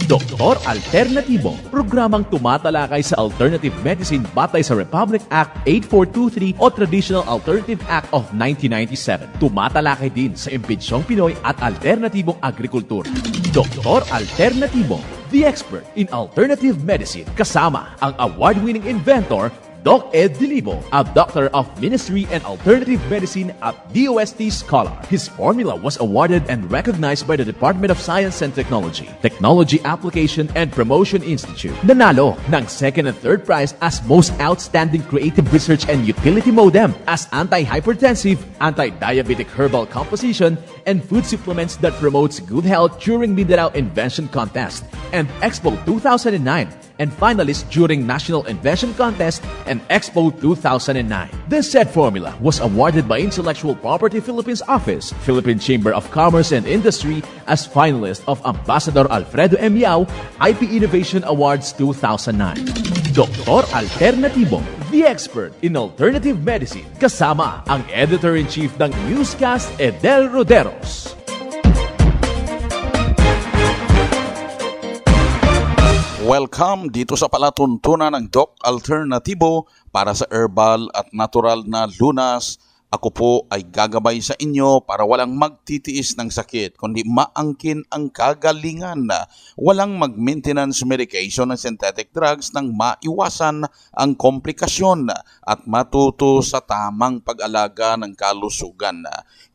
Doktor Alternatibo, programang tumatalakay sa alternative medicine batay sa Republic Act 8423 o Traditional Alternative Act of 1997. Tumatalakay din sa impinsyong Pinoy at alternatibong agrikultura. Doktor Alternatibo, the expert in alternative medicine, kasama ang award-winning inventor Doc Ed Dilibo, a doctor of ministry and alternative medicine at DOST Scholar. His formula was awarded and recognized by the Department of Science and Technology, Technology Application and Promotion Institute. Nanalo ng second and third prize as Most Outstanding Creative Research and Utility Modem, as anti-hypertensive, anti-diabetic herbal composition, and food supplements that promotes good health during Mindanao Invention Contest and Expo 2009, and finalist during National Invention Contest and Expo 2009. This said formula was awarded by Intellectual Property Philippines Office, Philippine Chamber of Commerce and Industry as finalist of Ambassador Alfredo M. Yao IP Innovation Awards 2009. Doktor Alternatibo, the expert in alternative medicine, kasama ang Editor-in-Chief ng Newscast, Edel Roderos. Welcome dito sa palatuntunan ng Doc Alternatibo para sa herbal at natural na lunas. Ako po ay gagabay sa inyo para walang magtitiis ng sakit, kundi maangkin ang kagalingan. Walang mag-maintenance medication ng synthetic drugs nang maiwasan ang komplikasyon at matuto sa tamang pag-alaga ng kalusugan.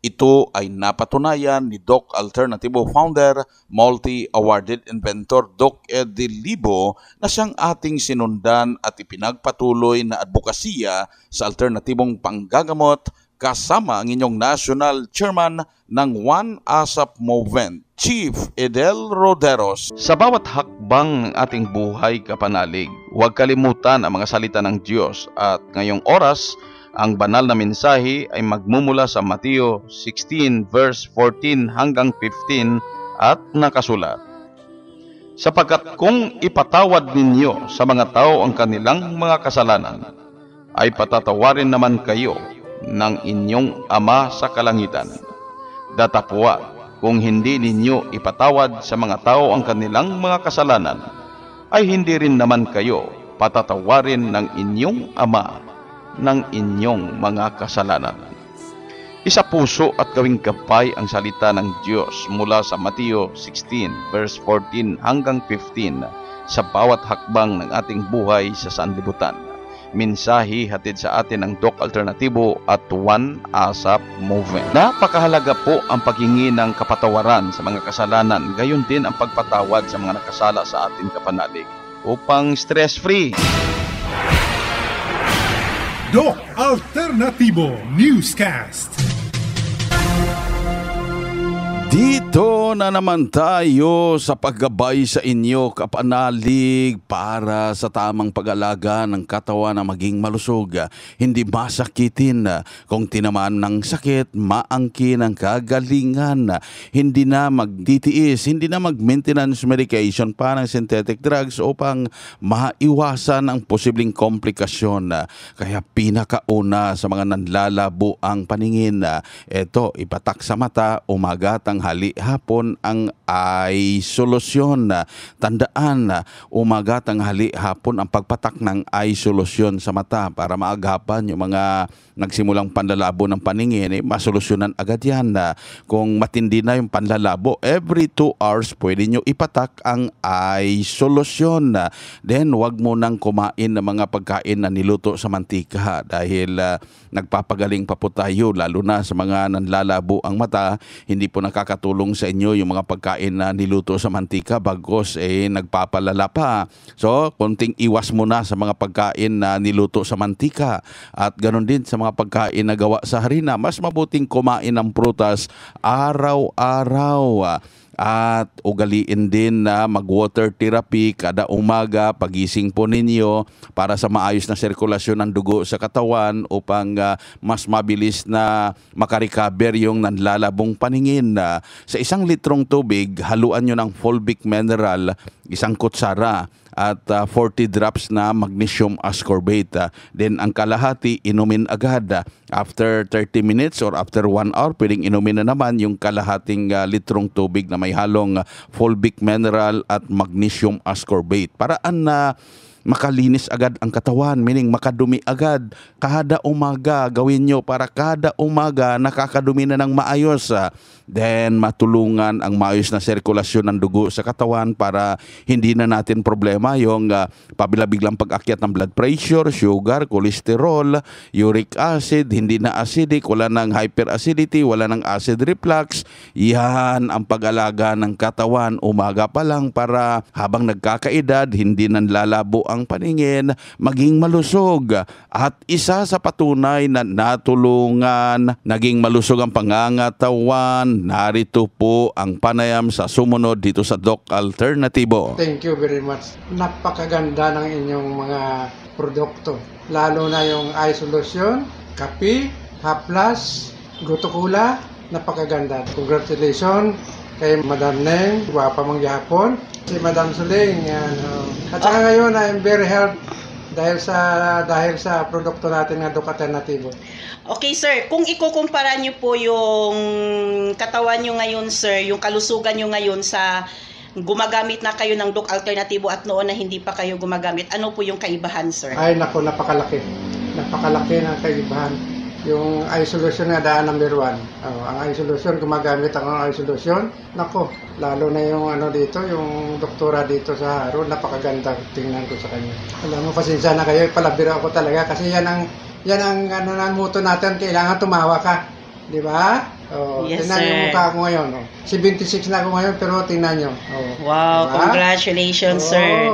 Ito ay napatunayan ni Doc Alternatibo founder, multi-awarded inventor Doc Ed Dilibo na siyang ating sinundan at ipinagpatuloy na advokasya sa alternatibong panggagamot kasama ang inyong National Chairman ng One ASAP Movement, Chief Edel Roderos. Sa bawat hakbang ng ating buhay kapanalig, huwag kalimutan ang mga salita ng Diyos at ngayong oras, ang banal na mensahe ay magmumula sa Mateo 16 verse 14 hanggang 15 at nakasulat. Sapagkat kung ipatawad ninyo sa mga tao ang kanilang mga kasalanan, ay patatawarin naman kayo ng inyong Ama sa kalangitan. Datapwa, kung hindi ninyo ipatawad sa mga tao ang kanilang mga kasalanan, ay hindi rin naman kayo patatawarin ng inyong Ama ng inyong mga kasalanan. Isa puso at gawing gabay ang salita ng Diyos mula sa Mateo 16 verse 14 hanggang 15 sa bawat hakbang ng ating buhay sa sanlibutan. Mensahe hatid sa atin ng Doc Alternatibo at One ASAP Movement. Napakahalaga po ang paghingi ng kapatawaran sa mga kasalanan, gayon din ang pagpatawad sa mga nakasala sa ating kapanalig upang stress-free. Doc Alternatibo Newscast. Dito na naman tayo sa paggabay sa inyo kapanalig para sa tamang pag-alaga ng katawan na maging malusog. Hindi masakitin. Kung tinamaan ng sakit, maangkin ang kagalingan. Hindi na magtitiis, hindi na mag-maintenance medication pa ng synthetic drugs upang maiwasan ang posibleng komplikasyon. Kaya pinakauna sa mga nanlalabo ang paningin, ito, ipatak sa mata, umaga, tanghali, hapon ang eye solution. Tandaan, umaga, tanghali, hapon ang pagpatak ng eye solution sa mata para maagapan yung mga nagsimulang panlalabo ng paningin, masolusyonan agad yan. Kung matindi na yung panlalabo, every 2 hours pwede nyo ipatak ang eye solution. Then, wag mo nang kumain ng mga pagkain na niluto sa mantika dahil nagpapagaling pa po tayo, lalo na sa mga nanlalabo ang mata. Hindi po nakakatulong sa inyo yung mga pagkain na niluto sa mantika, bagos nagpapalala pa. So, konting iwas muna sa mga pagkain na niluto sa mantika. At ganoon din sa mga pagkain na gawa sa harina, mas mabuting kumain ng prutas araw-araw. At ugaliin din na mag-water therapy kada umaga pagising po ninyo para sa maayos na sirkulasyon ng dugo sa katawan upang mas mabilis na makarecover yung nanlalabong paningin. Sa 1 litrong tubig, haluan nyo ng fulvic mineral, 1 kutsara. at 40 drops na magnesium ascorbate. Then ang kalahati inumin agad. After 30 minutes or after 1 hour, pwedeng inumin na naman yung kalahating litrong tubig na may halong fulvic mineral at magnesium ascorbate. Paraan na makalinis agad ang katawan, meaning makadumi agad. Kada umaga, gawin nyo para kada umaga nakakadumi na ng maayos. Then matulungan ang maayos na sirkulasyon ng dugo sa katawan para hindi na natin problema yung pabila-biglang pag-akyat ng blood pressure, sugar, cholesterol, uric acid, hindi na acidic, wala ng hyperacidity, wala ng acid reflux. Yan ang pag-alaga ng katawan umaga pa lang para habang nagkakaedad, hindi nang lalabo ang paningin, maging malusog. At isa sa patunay na natulungan, naging malusog ang pangangatawan, narito po ang panayam sa sumunod dito sa Doc Alternatibo. Thank you very much. Napakaganda ng inyong mga produkto. Lalo na yung eye solution, kape, haplas, gotukula, napakaganda. Congratulations kay Madam Neng, guwapa mang yapon. Si Madam Suling, at saka ngayon I'm very helped dahil sa produkto natin na Doc Alternatibo. Okay sir, kung ikukumpara nyo po yung katawan nyo ngayon sir, yung kalusugan nyo ngayon sa gumagamit na kayo ng Doc Alternatibo at noon na hindi pa kayo gumagamit, ano po yung kaibahan sir? Ay nako, napakalaki. Napakalaki ng kaibahan. Yung eye solution nga daan number 1. Ang eye solution, gumagamit ako ng eye solution. Nako, lalo na yung dito, yung doktora dito sa Haro, napakaganda tingnan ko sa kanya. Alam mo, pasensya na kayo, palabira ako talaga kasi yan ang motto natin, kailangan tumawa ka. Di ba? Yes, tingnan sir. yung mukha ko ngayon. 76 na ako ngayon, pero tingnan nyo. Wow, diba? Congratulations, sir.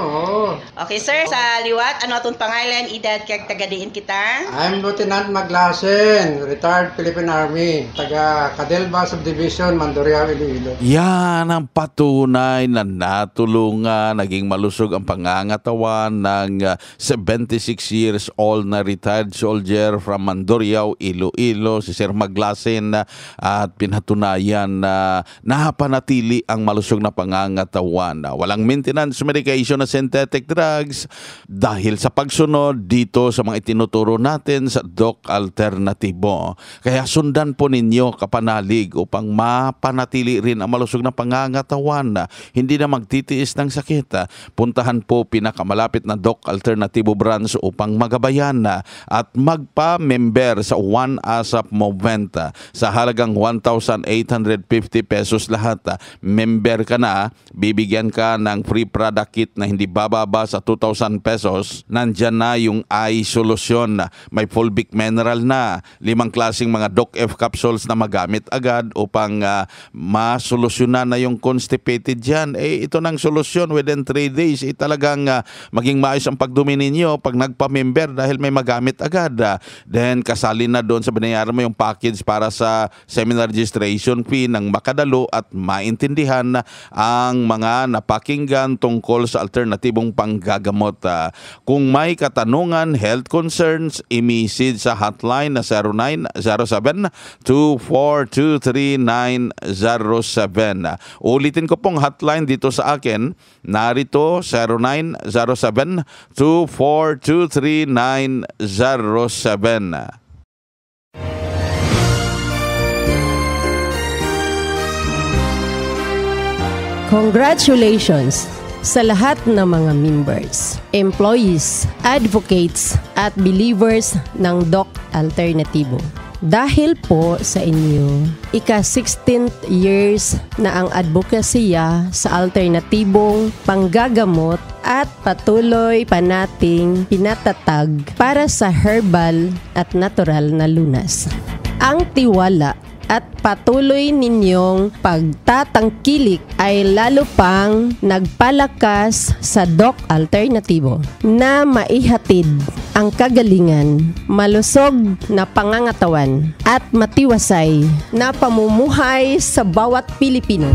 Okay, sir, sa liwat, ano atong pangalan, edad, kag tagadiin kita? I'm Lieutenant Maglasen, retired Philippine Army, taga Cadelba Subdivision, Mandurriao, Iloilo. Yan ang patunay na natulungan, naging malusog ang pangangatawan ng 76 years old na retired soldier from Mandurriao, Iloilo, si Sir Maglasen, at pinatunayan na napanatili ang malusog na pangangatawan. Walang maintenance medication na synthetic drugs dahil sa pagsunod dito sa mga itinuturo natin sa Doc Alternatibo. Kaya sundan po ninyo kapanalig upang mapanatili rin ang malusog na pangangatawan. Hindi na magtitiis ng sakit. Puntahan po pinakamalapit na Doc Alternatibo branch upang magabayan at magpa-member sa One ASAP Movement sa halagang 1,850 pesos lahat. Member ka na, bibigyan ka ng free product kit na hindi bababa sa 2,000 pesos. Nandyan na yung eye solution. May fulvic mineral na, 5 klaseng mga Doc F capsules na magamit agad upang masolusyonan na yung constipated dyan. Ito ng solusyon within 3 days. Talagang maging maayos ang pagdumi ninyo pag nagpa-member dahil may magamit agad. Then kasali na doon sa binayaran mo yung package para sa seminar registration fee ng makadalo at maintindihan ang mga napakinggan tungkol sa alternatibong panggagamot. Kung may katanungan, health concerns, i-message sa hotline na 0907-2423-907. Ulitin ko pong hotline dito sa akin. Narito 0907-2423-907. Congratulations sa lahat ng mga members, employees, advocates at believers ng Doc Alternatibo. Dahil po sa inyo, ika-16th years na ang advokasya sa alternatibong panggagamot at patuloy pa nating pinatatag para sa herbal at natural na lunas. Ang tiwala at patuloy ninyong pagtatangkilik ay lalo pang nagpalakas sa Doc Alternatibo na maihatid ang kagalingan, malusog na pangangatawan at matiwasay na pamumuhay sa bawat Pilipino.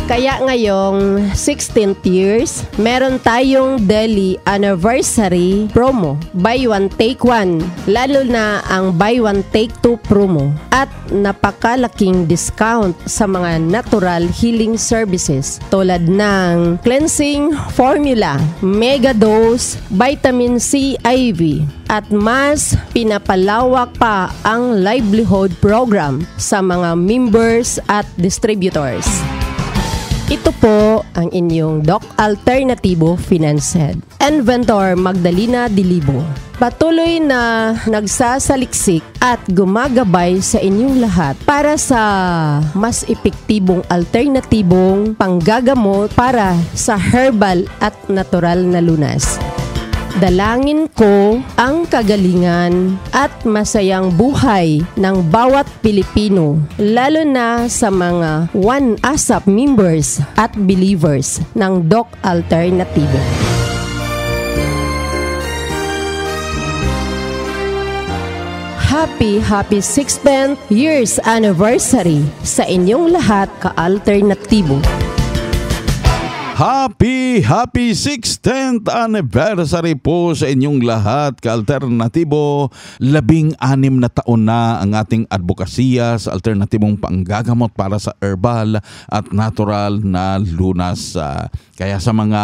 Kaya ngayong 16th years, meron tayong daily anniversary promo. Buy one, take one. Lalo na ang buy one, take two promo. At napakalaking discount sa mga natural healing services tulad ng cleansing formula, mega dose, vitamin C IV. At mas pinapalawak pa ang livelihood program sa mga members at distributors. Ito po ang inyong Doc Alternatibo Finance Head, Inventor Magdalena Dilibo. Patuloy na nagsasaliksik at gumagabay sa inyong lahat para sa mas epektibong alternatibong panggagamot para sa herbal at natural na lunas. Dalangin ko ang kagalingan at masayang buhay ng bawat Pilipino, lalo na sa mga One ASAP members at believers ng Doc Alternatibo. Happy 16th years anniversary sa inyong lahat, ka-alternatibo. Happy 16th anniversary po sa inyong lahat, ka-alternatibo. 16 na taon na ang ating advokasya sa alternatibong panggagamot para sa herbal at natural na lunas. Kaya sa mga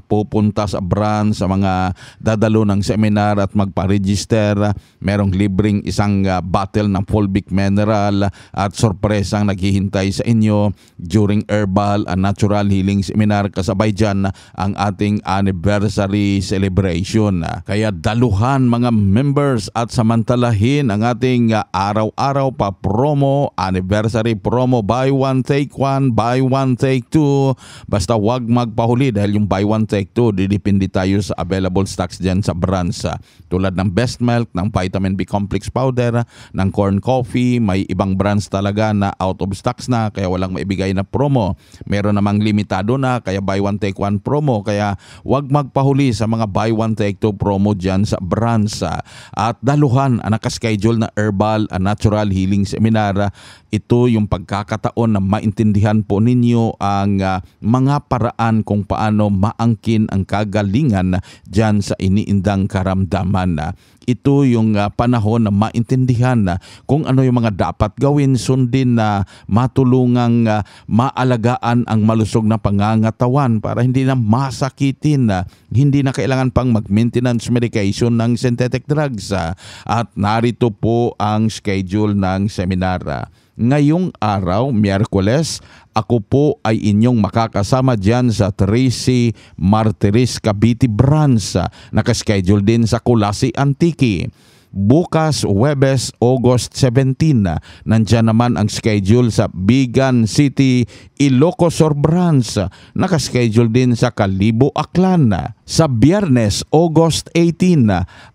pupunta sa branch, sa mga dadalo ng seminar at magpa-register, merong libreng isang bottle ng fulvic mineral at sorpresang naghihintay sa inyo during herbal and natural healing seminar. Kasabay dyan ang ating anniversary celebration. Kaya daluhan mga members at samantalahin ang ating araw-araw pa promo, anniversary promo, buy one take one, buy one take two. Basta wag magpahuli dahil yung buy one take two, didepende tayo sa available stocks dyan sa branch. Tulad ng Best Milk, ng Vitamin B Complex Powder, ng Corn Coffee, may ibang branch talaga na out of stocks na kaya walang maibigay na promo. Meron namang limitado na kaya buy one take one promo, kaya wag magpahuli sa mga buy one take two promo dyan sa branch. At daluhan ang nakaschedule na herbal and natural healing seminar. Ito yung pagkakataon na maintindihan po ninyo ang mga paraan kung paano maangkin ang kagalingan dyan sa iniindang karamdaman. Ito yung panahon na maintindihan kung ano yung mga dapat gawin, sundin na matulungang maalagaan ang malusog na pangangatawan para hindi na masakitin, hindi na kailangan pang mag-maintenance medication ng synthetic drugs. At narito po ang schedule ng seminar. Ngayong araw, Miyerkules, ako po ay inyong makakasama dyan sa 3C Martires Cavite Branch. Nakaschedule din sa Kulasi Antique. Bukas, Huwebes, August 17, nandyan naman ang schedule sa Bigan City, Ilocos Sur Branch. Nakaschedule din sa Kalibo, Aklan. Sa Biyernes, August 18,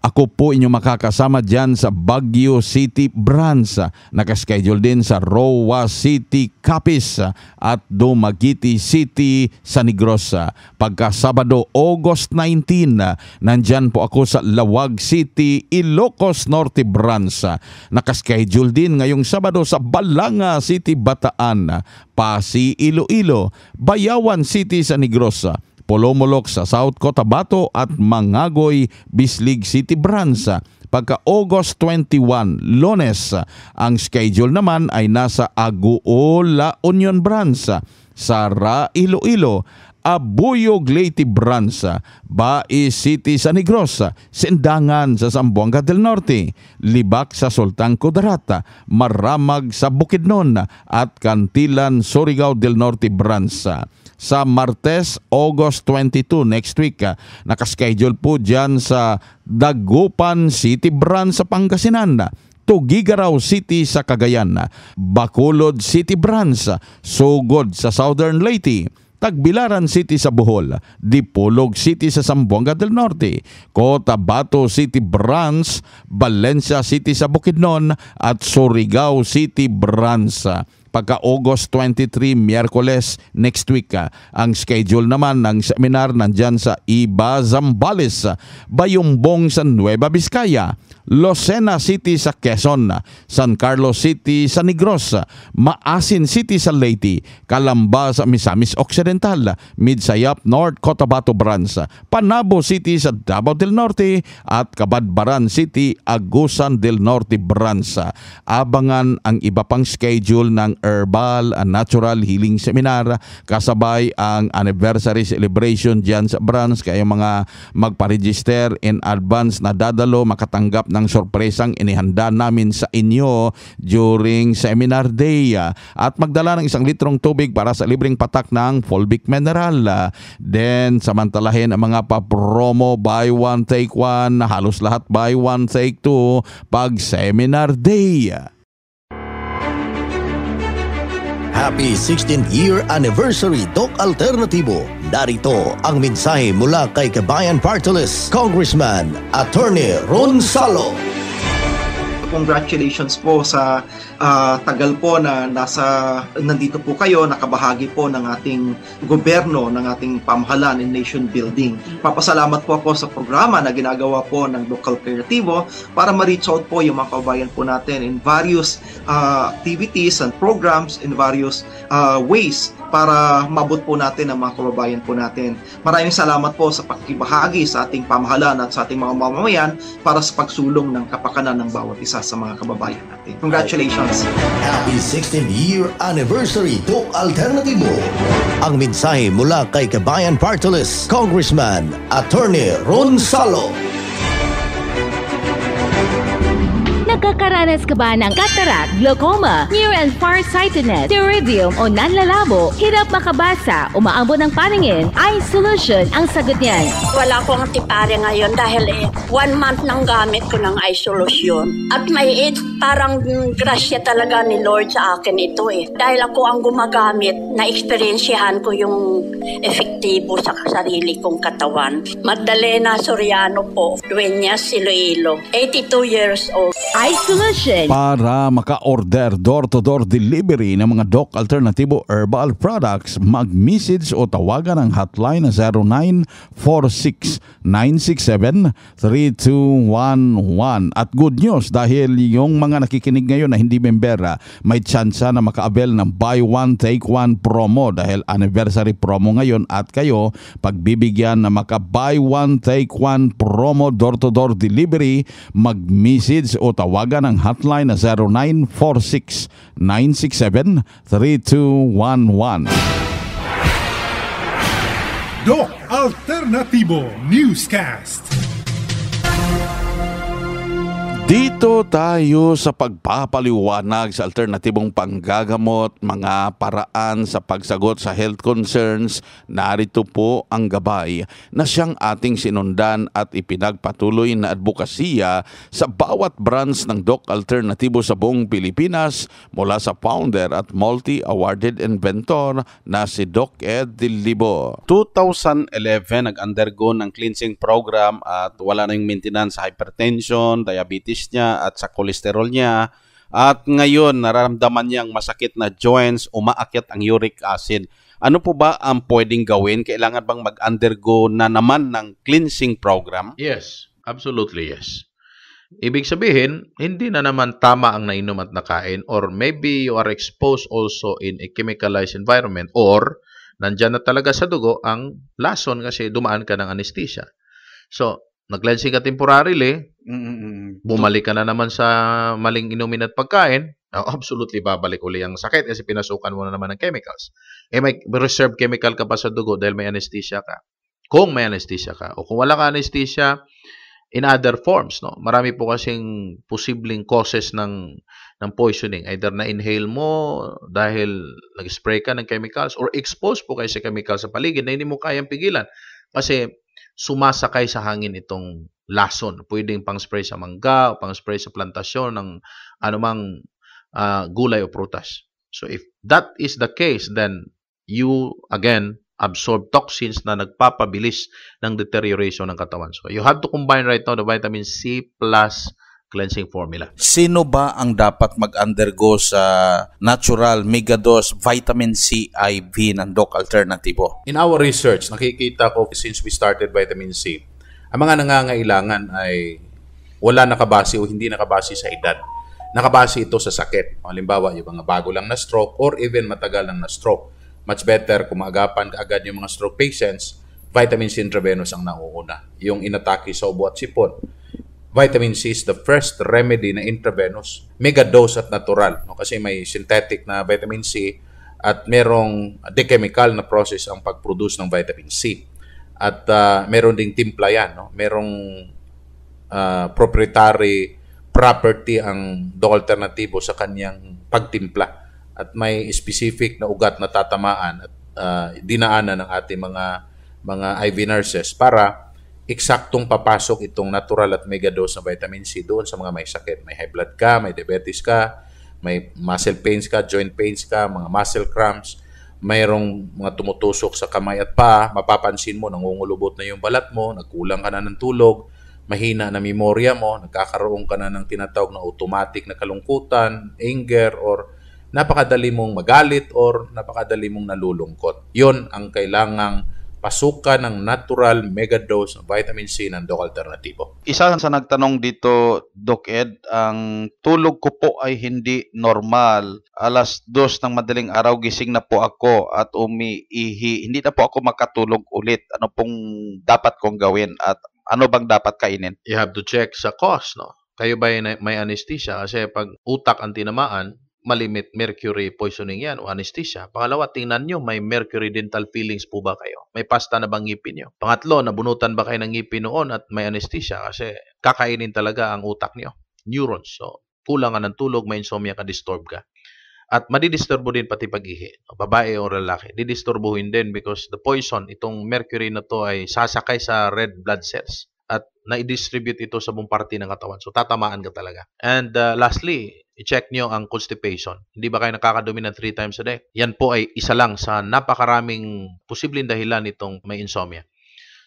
ako po inyong makakasama dyan sa Baguio City Branch. Nakaschedule din sa Roa City, Capiz at Dumaguete City, San Negros. Pagka Sabado, August 19, nandyan po ako sa Lawag City, Ilocos Norte Branch. Nakaschedule din ngayong Sabado sa Balanga City, Bataan, Pasi, Iloilo, Bayawan City, San Negros, Polomolok sa South Cotabato at Mangagoy, Bislig City Branch. Pagka August 21, Lunes, ang schedule naman ay nasa Aguo, La Union Branch, Sara, Iloilo, Abuyog Leyte Branch, Bai City, San Negros, Sindangan sa Zamboanga del Norte, Libak sa Sultan Kudarat, Maramag sa Bukidnon at Cantilan, Surigao del Norte Branch. Sa Martes, August 22, next week, nakaschedule po dyan sa Dagupan City Branch sa Pangasinan, Tugigaraw City sa Cagayan, Bacolod City Branch, Sugod sa Southern Leyte, Tagbilaran City sa Bohol, Dipolog City sa Zamboanga del Norte, Cotabato City Branch, Valencia City sa Bukidnon at Surigao City Branch. pagka August 23, Miyerkules next week. Ang schedule naman ng seminar nandyan sa Iba, Zambales, Bayumbong sa Nueva Vizcaya, Lucena City sa Quezon, San Carlos City sa Negros, Maasin City sa Leyte, Calamba sa Misamis Occidental, Midsayap North Cotabato Branch, Panabo City sa Davao del Norte at Cabadbaran City, Agusan del Norte Branch. Abangan ang iba pang schedule ng Herbal and Natural Healing Seminar kasabay ang anniversary celebration dyan sa branch. Kaya mga magpa-register in advance na dadalo makatanggap ng sorpresang inihanda namin sa inyo during seminar day. At magdala ng 1 litrong tubig para sa libreng patak ng Fulvic Mineral. Then samantalahin ang mga pa-promo buy one take one, halos lahat buy one take two pag seminar day. Happy 16th year anniversary Doc Alternatibo. Narito ang mensahe mula kay Kabayan Party List, Congressman Attorney Ron Salo. Congratulations po sa tagal po na nandito po kayo, nakabahagi po ng ating gobyerno, ng ating pamahalaan in nation building. Papasalamat po ako sa programa na ginagawa po ng Doc Alternatibo para ma-reach out po yung mga kabayan po natin in various activities and programs, in various ways para mabot po natin ang mga kababayan po natin. Maraming salamat po sa pakikibahagi sa ating pamahalaan at sa ating mga mamamayan para sa pagsulong ng kapakanan ng bawat isa sa mga kababayan natin. Congratulations! Happy 16th year anniversary Doc Alternatibo. Ang mensahe mula kay Kabayan Party List, Congressman Attorney Ron Salo. Nakakaranas ka ba ng cataract, glaucoma, near and farsightedness, pterygium o nanlalabo, hirap makabasa, umaambon ng paningin? Eye Solution ang sagot niyan. Wala akong tipare ngayon dahil 1 month nang gamit ko ng Eye Solution. At may parang grasya talaga ni Lord sa akin ito Dahil ako ang gumagamit, na-experiensyahan ko yung efektibo sa sarili kong katawan. Magdalena Soriano po, Dueñas, Iloilo, 82 years old. Eye Solution. Para maka-order door-to-door delivery ng mga Doc Alternatibo Herbal Products, mag-message o tawagan ang hotline na 0946-967-3211. At good news dahil yung mga nakikinig ngayon na hindi member, may tsansa na maka-avail ng buy one take one promo dahil anniversary promo ngayon at kayo pagbibigyan na maka-buy one take one promo door-to-door delivery, mag-message o tawagan ang hotline na 0946-967-3211. Doc Alternatibo Newscast. Dito tayo sa pagpapaliwanag sa alternatibong panggagamot, mga paraan sa pagsagot sa health concerns. Narito po ang gabay na siyang ating sinundan at ipinagpatuloy na advokasya sa bawat branch ng Doc Alternatibo sa buong Pilipinas mula sa founder at multi-awarded inventor na si Doc Ed Dilibo. 2011 nag-undergo ng cleansing program at wala na yung maintenance sa hypertension, diabetes niya at sa kolesterol niya, at ngayon nararamdaman niyang masakit na joints, umaakyat ang uric acid. Ano po ba ang pwedeng gawin? Kailangan bang mag-undergo na naman ng cleansing program? Yes, absolutely yes. Ibig sabihin, hindi na naman tama ang nainom at nakain, or maybe you are exposed also in a chemicalized environment, or nandyan na talaga sa dugo ang lason kasi dumaan ka ng anesthesia. So, nag-cleansing ka temporarily, bumalik ka na naman sa maling inumin at pagkain, absolutely babalik uli ang sakit kasi pinasukan mo na naman ng chemicals. May reserved chemical ka pa sa dugo dahil may anesthesia ka. Kung may anesthesia ka, o kung wala ka anesthesia, in other forms, no? Marami po kasing posibleng causes ng poisoning. Either na-inhale mo dahil nag-spray ka ng chemicals, or exposed po kayo sa chemicals sa paligid na hindi mo kayang pigilan. Kasi sumasakay sa hangin itong lason. Pwedeng pang-spray sa mangga o pang-spray sa plantasyon ng anumang gulay o prutas. So if that is the case, then you again absorb toxins na nagpapabilis ng deterioration ng katawan. So you have to combine right now the vitamin C plus cleansing formula. Sino ba ang dapat mag-undergo sa natural megadose vitamin C IV ng Doc Alternatibo? In our research, nakikita ko since we started vitamin C, ang mga nangangailangan ay wala nakabase o hindi nakabase sa edad. Nakabase ito sa sakit. Halimbawa, yung mga bago lang na stroke or even matagal lang na stroke. Much better kung maagapan agad yung mga stroke patients, vitamin C intravenous ang nauuna. Yung inatake sa ubo at sipon. Vitamin C is the first remedy na intravenous, megadose at natural. No? Kasi may synthetic na vitamin C at merong chemical na process ang pag-produce ng vitamin C. At meron ding timpla yan. No? Merong proprietary property ang Doc Alternatibo sa kanyang pagtimpla at may specific na ugat na tatamaan at dinaanan ng ating mga IV nurses para eksaktong papasok itong natural at megadose na vitamin C doon sa mga may sakit. May high blood ka, may diabetes ka, may muscle pains ka, joint pains ka, mga muscle cramps, mayroong mga tumutusok sa kamay at paa, mapapansin mo nangungulubot na yung balat mo, nagkulang ka na ng tulog, mahina na memorya mo, nagkakaroon ka na ng tinatawag na automatic na kalungkutan, anger, or napakadali mong magalit or napakadali mong nalulungkot. Yon ang kailangang pasukan ng natural megadose ng vitamin C ng Doc Alternatibo. Isa sa nagtanong dito, Doc Ed, ang tulog ko po ay hindi normal. Alas 2 ng madaling araw gising na po ako at umiihi. Hindi na po ako makatulog ulit. Ano pong dapat kong gawin at ano bang dapat kainin? You have to check sa cause, no? Kayo ba may anesthesia? Kasi pag utak ang tinamaan, malimit mercury poisoning yan o anesthesia. Pangalawa, tingnan nyo, may mercury dental fillings po ba kayo? May pasta na bang ngipin nyo? Pangatlo, nabunutan ba kayo ng ngipin noon at may anesthesia? Kasi kakainin talaga ang utak nyo. Neurons. So, kulang ka ng tulog, may insomnia ka, disturb ka. At madidisturbo din pati pag-ihi. Babae o lalaki. Didisturbuhin din because the poison, itong mercury na to ay sasakay sa red blood cells. At na-distribute ito sa buong parte ng katawan. So, tatamaan ka talaga. And lastly, i-check nyo ang constipation. Hindi ba kayo nakakadumi ng 3 times a day? Yan po ay isa lang sa napakaraming posibleng dahilan itong may insomnia.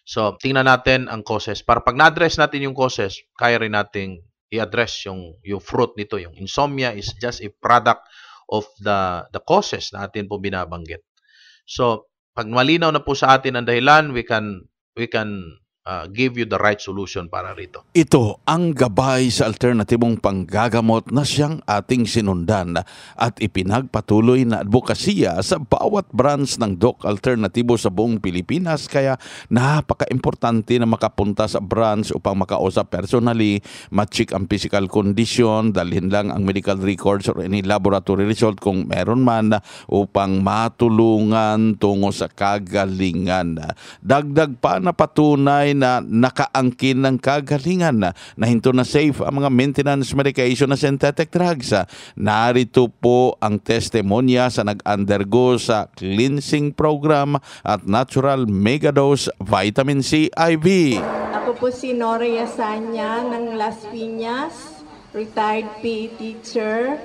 So, tingnan natin ang causes. Para pag na-address natin yung causes, kaya rin nating i-address yung fruit nito. Yung insomnia is just a product of the causes na atin po binabanggit. So, pag malinaw na po sa atin ang dahilan, we can give you the right solution para rito. Ito ang gabay sa alternatibong panggagamot na siyang ating sinundan at ipinagpatuloy na advokasya sa bawat branch ng Doc Alternatibo sa buong Pilipinas. Kaya napaka-importante na makapunta sa branch upang makausap personally, ma-check ang physical condition, dalhin lang ang medical records or any laboratory result kung meron man upang matulungan tungo sa kagalingan. Dagdag pa na patunay na nakaangkin ng kagalingan na hinto na safe ang mga maintenance medication na synthetic drugs. Narito po ang testimonya sa nag-undergo sa cleansing program at natural megadose vitamin C IV. Ako po si Nora Yasanya ng Las Piñas, retired PE teacher.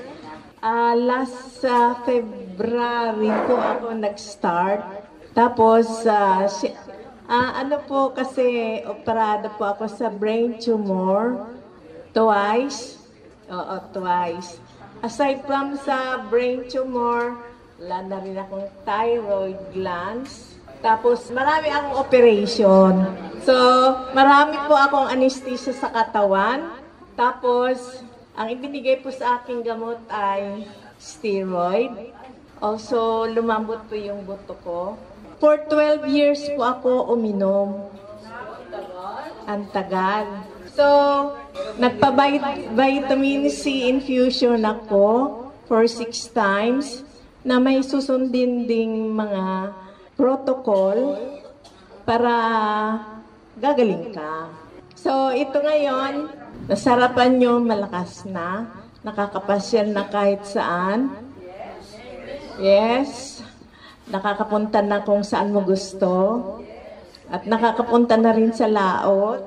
Last February po ako nag-start. Tapos ano po kasi operado po ako sa brain tumor twice. Twice. Aside from sa brain tumor, wala na rin akong thyroid glands. Tapos marami akong operation. So, marami po akong anesthesia sa katawan. Tapos, ang ibinigay po sa aking gamot ay steroid. Also, lumambot po yung buto ko. For 12 years po ako uminom. Ang tagal. So, nagpa-vitamin C infusion ako for 6 times na may susundin ding mga protocol para gagaling ka. So, ito ngayon, nasarapan nyo, malakas na, nakakapasyal na kahit saan. Yes. Nakakapunta na kung saan mo gusto. At nakakapunta na rin sa laot.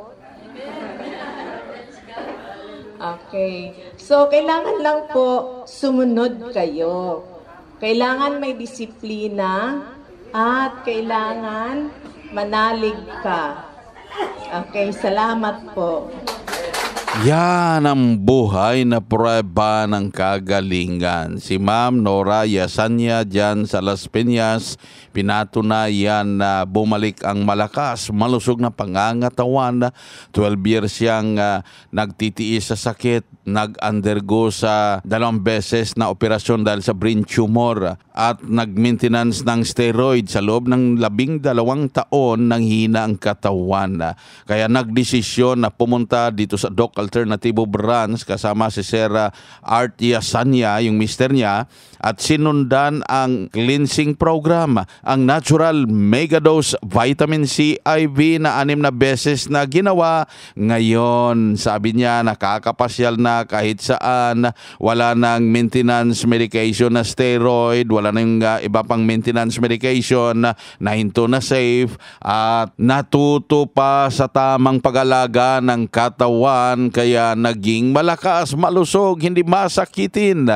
Okay. So, kailangan lang po sumunod kayo. Kailangan may disiplina at kailangan manalig ka. Okay, salamat po. Yan ang buhay na prueba ng kagalingan. Si Ma'am Nora Yesenia dyan sa Las Piñas, pinatunayan na bumalik ang malakas, malusog na pangangatawan. 12 years siyang nagtitiis sa sakit, nag-undergo sa 2 beses na operasyon dahil sa brain tumor at nag-maintenance ng steroid sa loob ng 12 taon nang hina ang katawan. Kaya nagdesisyon na pumunta dito sa Doc Alternatibo Branch kasama si Sir Art Yesenia, yung mister niya, at sinundan ang cleansing program, ang Natural Megadose Vitamin C IV na 6 na beses na ginawa. Ngayon, sabi niya, nakakapasyal na kahit saan, wala nang maintenance medication na steroid, wala nang iba pang maintenance medication na hinto na safe, at natuto pa sa tamang pag-alaga ng katawan, kaya naging malakas, malusog, hindi masakitin.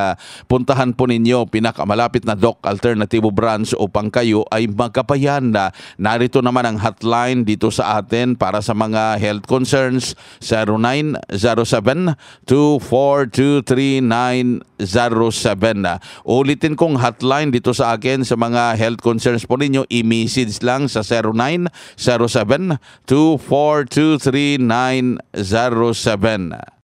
Puntahan po ninyo pinakamalapit na Doc Alternativo Branch upang kayo ay magkapayan. Narito naman ang hotline dito sa atin para sa mga health concerns, 0907-2423907. Ulitin kong hotline dito sa akin sa mga health concerns po ninyo, i-message lang sa 0907-2423907.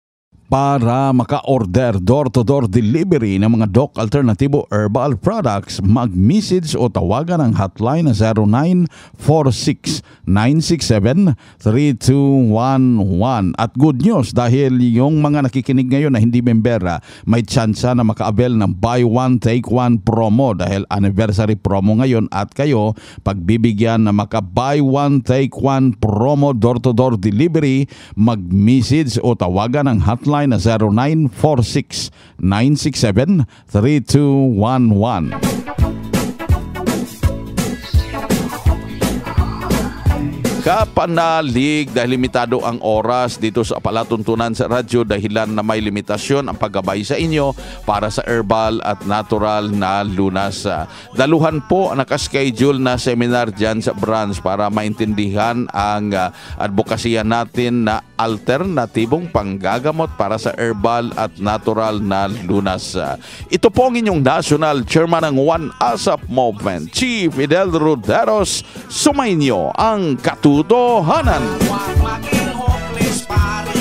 Para maka-order door-to-door delivery ng mga Doc Alternativo Herbal Products, mag-message o tawagan ang hotline na 0946-967-3211. At good news, dahil yung mga nakikinig ngayon na hindi member, may tsansa na maka-avail ng buy one take one promo dahil anniversary promo ngayon, at kayo pagbibigyan na maka-buy one take one promo door-to-door delivery, mag-message o tawagan ang hotline na 0946-967-3211. Kapanalig dahil limitado ang oras dito sa palatuntunan sa radyo, dahilan na may limitasyon ang paggabay sa inyo para sa herbal at natural na lunas. Daluhan po ang nakaschedule na seminar dyan sa branch para maintindihan ang advokasya natin na alternatibong panggagamot para sa herbal at natural na lunas. Ito po ang inyong National Chairman ng One ASAP Movement, Chief Fidel Roderos. Sumainyo ang katutohanan. Huwag maging hopeless, pare.